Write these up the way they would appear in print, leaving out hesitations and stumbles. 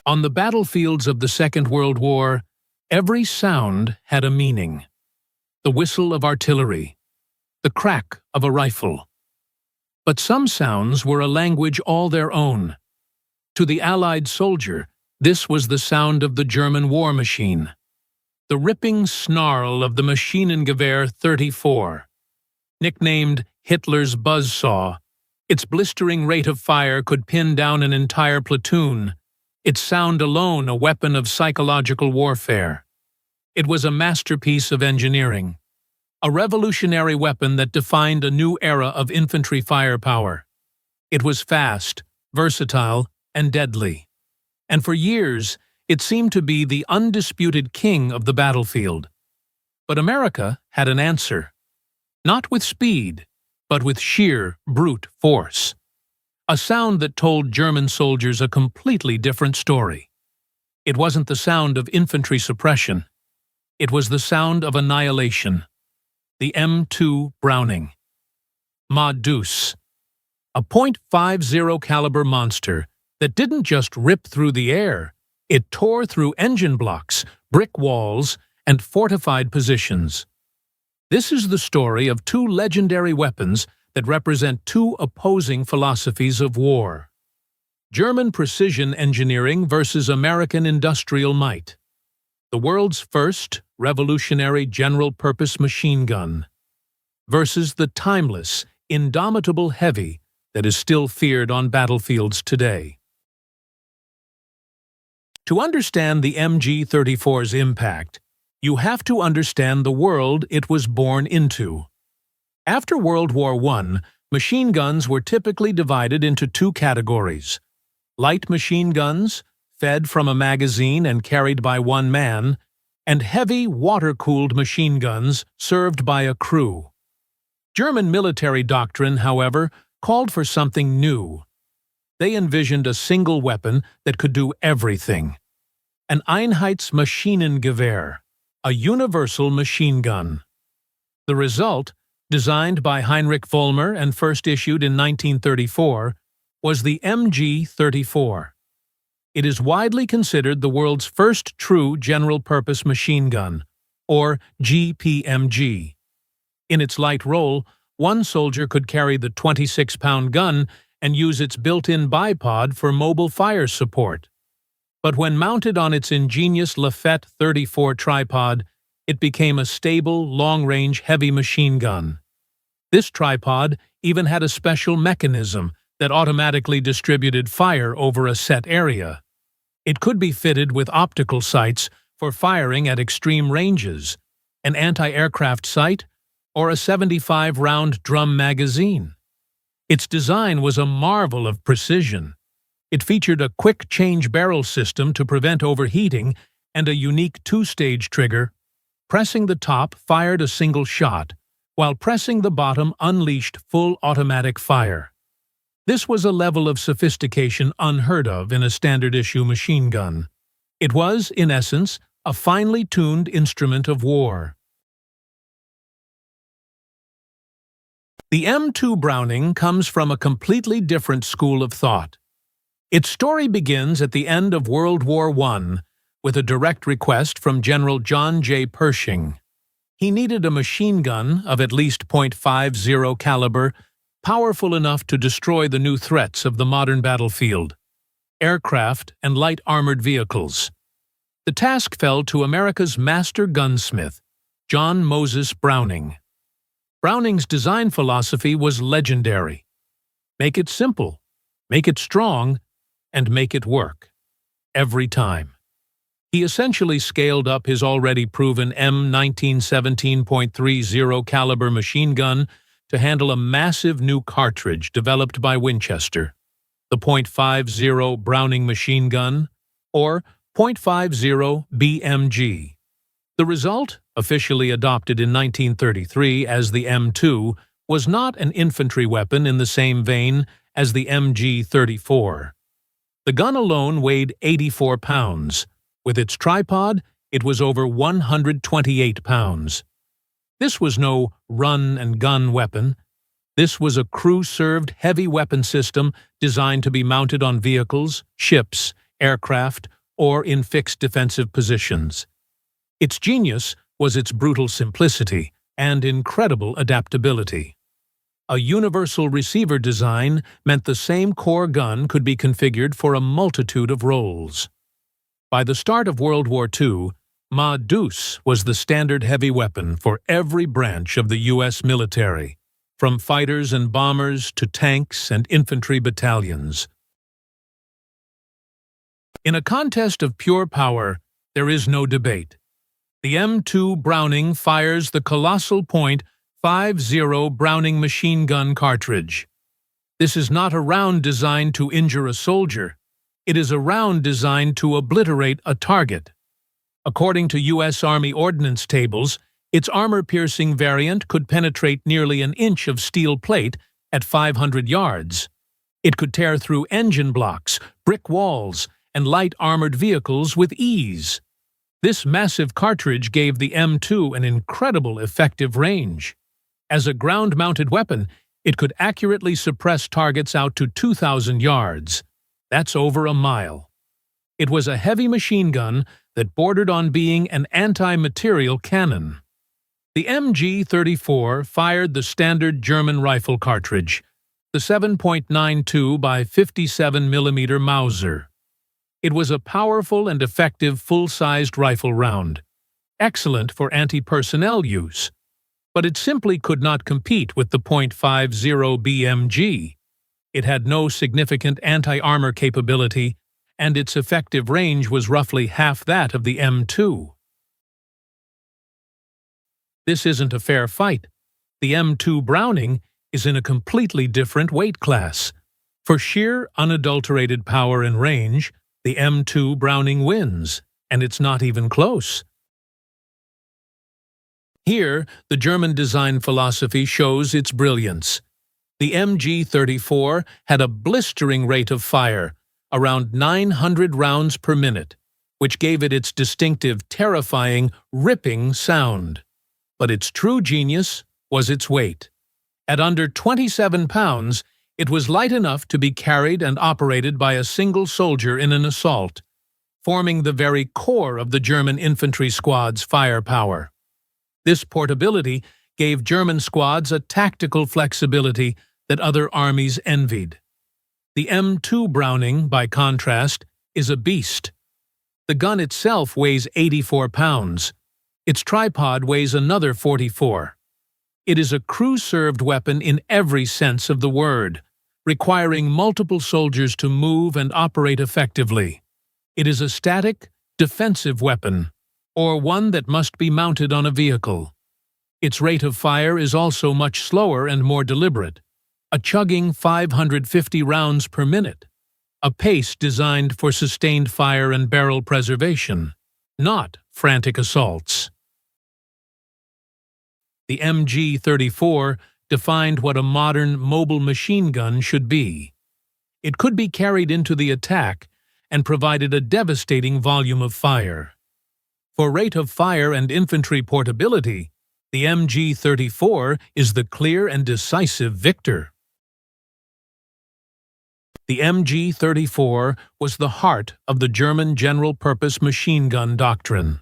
On the battlefields of the Second World War, every sound had a meaning. The whistle of artillery, the crack of a rifle. But some sounds were a language all their own. To the Allied soldier, this was the sound of the German war machine. The ripping snarl of the Maschinengewehr 34. Nicknamed Hitler's Buzzsaw, its blistering rate of fire could pin down an entire platoon, its sound alone a weapon of psychological warfare. It was a masterpiece of engineering, a revolutionary weapon that defined a new era of infantry firepower. It was fast, versatile, and deadly, and for years it seemed to be the undisputed king of the battlefield. But America had an answer. Not with speed, but with sheer, brute force. A sound that told German soldiers a completely different story. It wasn't the sound of infantry suppression. It was the sound of annihilation. The M2 Browning. Ma Deuce. A .50 caliber monster that didn't just rip through the air, it tore through engine blocks, brick walls, and fortified positions. This is the story of two legendary weapons that represent two opposing philosophies of war. German precision engineering versus American industrial might. The world's first revolutionary general-purpose machine gun versus the timeless, indomitable heavy that is still feared on battlefields today. To understand the MG34's impact, you have to understand the world it was born into. After World War I, machine guns were typically divided into two categories: light machine guns, fed from a magazine and carried by one man, and heavy, water-cooled machine guns served by a crew. German military doctrine, however, called for something new. They envisioned a single weapon that could do everything. An Einheitsmaschinengewehr, a universal machine gun. The result, designed by Heinrich Vollmer and first issued in 1934, was the MG34. It is widely considered the world's first true general-purpose machine gun, or GPMG. In its light role, one soldier could carry the 26-pound gun and use its built-in bipod for mobile fire support. But when mounted on its ingenious Lafette 34 tripod, it became a stable, long-range heavy machine gun. This tripod even had a special mechanism that automatically distributed fire over a set area. It could be fitted with optical sights for firing at extreme ranges, an anti-aircraft sight, or a 75-round drum magazine. Its design was a marvel of precision. It featured a quick-change barrel system to prevent overheating and a unique two-stage trigger. Pressing the top fired a single shot, while pressing the bottom unleashed full automatic fire. This was a level of sophistication unheard of in a standard-issue machine gun. It was, in essence, a finely tuned instrument of war. The M2 Browning comes from a completely different school of thought. Its story begins at the end of World War I with a direct request from General John J. Pershing. He needed a machine gun of at least .50 caliber, powerful enough to destroy the new threats of the modern battlefield: aircraft and light armored vehicles. The task fell to America's master gunsmith, John Moses Browning. Browning's design philosophy was legendary. Make it simple, make it strong, and make it work. Every time. He essentially scaled up his already proven M1917.30 caliber machine gun to handle a massive new cartridge developed by Winchester, the .50 Browning machine gun, or .50 BMG. The result, officially adopted in 1933 as the M2, was not an infantry weapon in the same vein as the MG34. The gun alone weighed 84 pounds. With its tripod, it was over 128 pounds. This was no run-and-gun weapon. This was a crew-served heavy weapon system designed to be mounted on vehicles, ships, aircraft, or in fixed defensive positions. Its genius was its brutal simplicity and incredible adaptability. A universal receiver design meant the same core gun could be configured for a multitude of roles. By the start of World War II, Ma-Deuce was the standard heavy weapon for every branch of the U.S. military, from fighters and bombers to tanks and infantry battalions. In a contest of pure power, there is no debate. The M2 Browning fires the colossal .50 Browning machine gun cartridge. This is not a round designed to injure a soldier. It is a round designed to obliterate a target. According to U.S. Army Ordnance tables, its armor-piercing variant could penetrate nearly an inch of steel plate at 500 yards. It could tear through engine blocks, brick walls, and light armored vehicles with ease. This massive cartridge gave the M2 an incredible effective range. As a ground-mounted weapon, it could accurately suppress targets out to 2,000 yards. That's over a mile. It was a heavy machine gun that bordered on being an anti-material cannon. The MG34 fired the standard German rifle cartridge, the 7.92 by 57 mm Mauser. It was a powerful and effective full-sized rifle round, excellent for anti-personnel use, but it simply could not compete with the .50 BMG. It had no significant anti-armor capability, and its effective range was roughly half that of the M2. This isn't a fair fight. The M2 Browning is in a completely different weight class. For sheer, unadulterated power and range, the M2 Browning wins, and it's not even close. Here, the German design philosophy shows its brilliance. The MG34 had a blistering rate of fire, around 900 rounds per minute, which gave it its distinctive, terrifying, ripping sound. But its true genius was its weight. At under 27 pounds, it was light enough to be carried and operated by a single soldier in an assault, forming the very core of the German infantry squad's firepower. This portability gave German squads a tactical flexibility that other armies envied. The M2 Browning, by contrast, is a beast. The gun itself weighs 84 pounds. Its tripod weighs another 44. It is a crew-served weapon in every sense of the word, requiring multiple soldiers to move and operate effectively. It is a static, defensive weapon, or one that must be mounted on a vehicle. Its rate of fire is also much slower and more deliberate, a chugging 550 rounds per minute, a pace designed for sustained fire and barrel preservation, not frantic assaults. The MG34 defined what a modern mobile machine gun should be. It could be carried into the attack and provided a devastating volume of fire. For rate of fire and infantry portability, the MG34 is the clear and decisive victor. The MG34 was the heart of the German General-Purpose Machine Gun doctrine.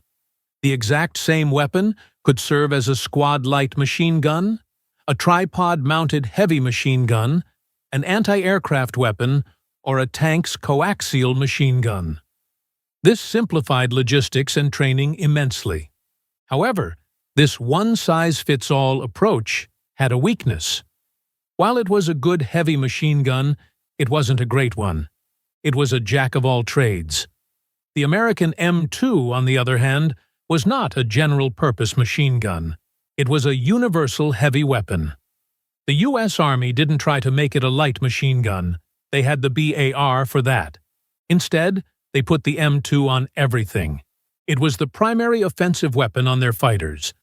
The exact same weapon could serve as a squad-light machine gun, a tripod-mounted heavy machine gun, an anti-aircraft weapon, or a tank's coaxial machine gun. This simplified logistics and training immensely. However, this one-size-fits-all approach had a weakness. While it was a good heavy machine gun, it wasn't a great one. It was a jack-of-all-trades. The American M2, on the other hand, was not a general-purpose machine gun. It was a universal heavy weapon. The U.S. Army didn't try to make it a light machine gun. They had the BAR for that. Instead, they put the M2 on everything. It was the primary offensive weapon on their fighters.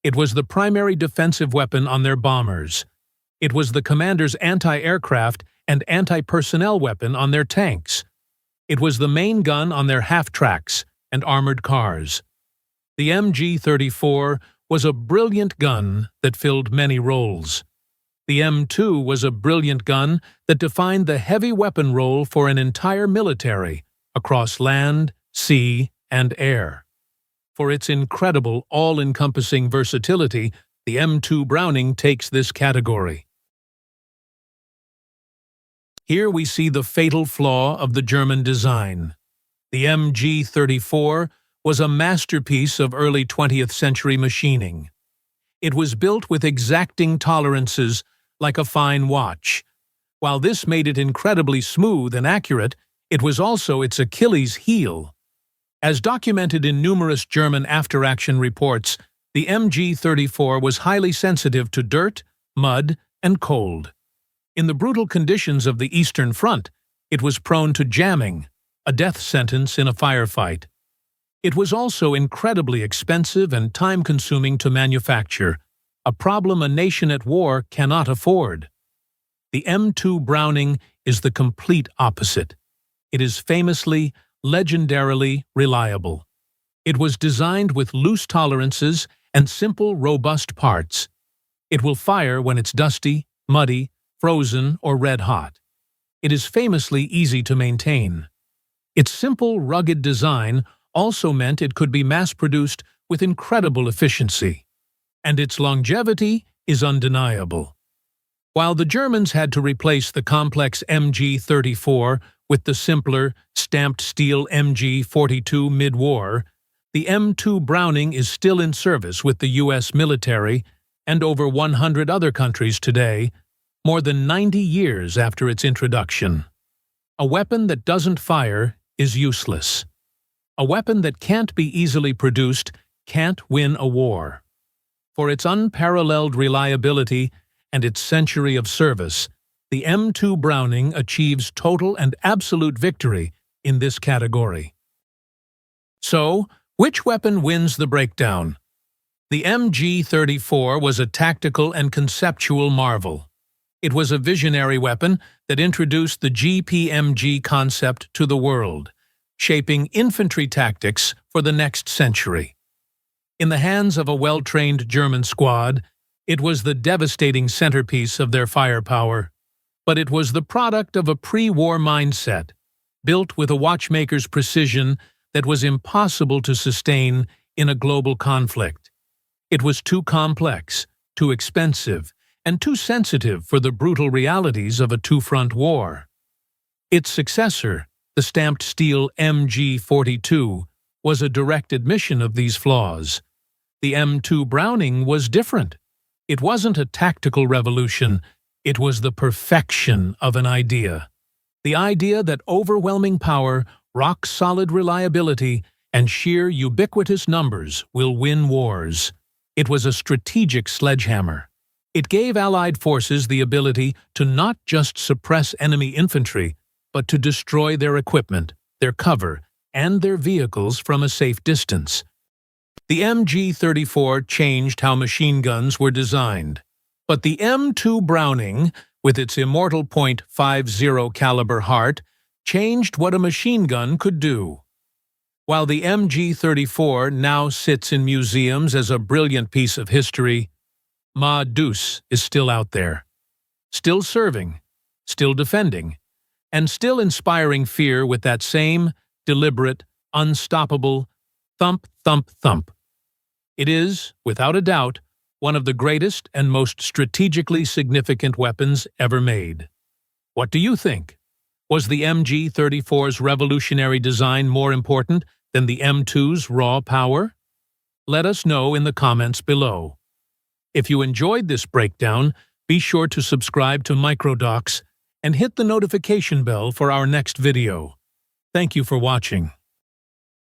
It was the primary defensive weapon on their bombers. It was the commander's anti-aircraft and anti-personnel weapon on their tanks. It was the main gun on their half-tracks and armored cars. The MG34 was a brilliant gun that filled many roles. The M2 was a brilliant gun that defined the heavy weapon role for an entire military across land, sea, and air. For its incredible, all-encompassing versatility, the M2 Browning takes this category. Here we see the fatal flaw of the German design. The MG34 was a masterpiece of early 20th century machining. It was built with exacting tolerances like a fine watch. While this made it incredibly smooth and accurate, it was also its Achilles heel. As documented in numerous German after-action reports, the MG34 was highly sensitive to dirt, mud, and cold. In the brutal conditions of the Eastern Front, it was prone to jamming, a death sentence in a firefight. It was also incredibly expensive and time-consuming to manufacture, a problem a nation at war cannot afford. The M2 Browning is the complete opposite. It is famously, legendarily reliable. It was designed with loose tolerances and simple, robust parts. It will fire when it's dusty, muddy, frozen, or red-hot. It is famously easy to maintain. Its simple, rugged design also meant it could be mass-produced with incredible efficiency. And its longevity is undeniable. While the Germans had to replace the complex MG34 with the simpler, stamped steel MG42 mid-war, the M2 Browning is still in service with the U.S. military and over 100 other countries today, more than 90 years after its introduction. A weapon that doesn't fire is useless. A weapon that can't be easily produced can't win a war. For its unparalleled reliability and its century of service, the M2 Browning achieves total and absolute victory in this category. So, which weapon wins the breakdown? The MG34 was a tactical and conceptual marvel. It was a visionary weapon that introduced the GPMG concept to the world, shaping infantry tactics for the next century. In the hands of a well-trained German squad, it was the devastating centerpiece of their firepower. But it was the product of a pre-war mindset, built with a watchmaker's precision that was impossible to sustain in a global conflict. It was too complex, too expensive, and too sensitive for the brutal realities of a two-front war. Its successor, the stamped steel MG42, was a direct admission of these flaws. The M2 Browning was different. It wasn't a tactical revolution, it was the perfection of an idea. The idea that overwhelming power, rock-solid reliability, and sheer ubiquitous numbers will win wars. It was a strategic sledgehammer. It gave Allied forces the ability to not just suppress enemy infantry, but to destroy their equipment, their cover, and their vehicles from a safe distance. The MG34 changed how machine guns were designed, but the M2 Browning, with its immortal .50 caliber heart, changed what a machine gun could do. While the MG34 now sits in museums as a brilliant piece of history, Ma Deuce is still out there, still serving, still defending, and still inspiring fear with that same deliberate, unstoppable thump, thump, thump. It is, without a doubt, one of the greatest and most strategically significant weapons ever made. What do you think? Was the MG34's revolutionary design more important than the M2's raw power? Let us know in the comments below. If you enjoyed this breakdown, be sure to subscribe to Microdocs and hit the notification bell for our next video. Thank you for watching.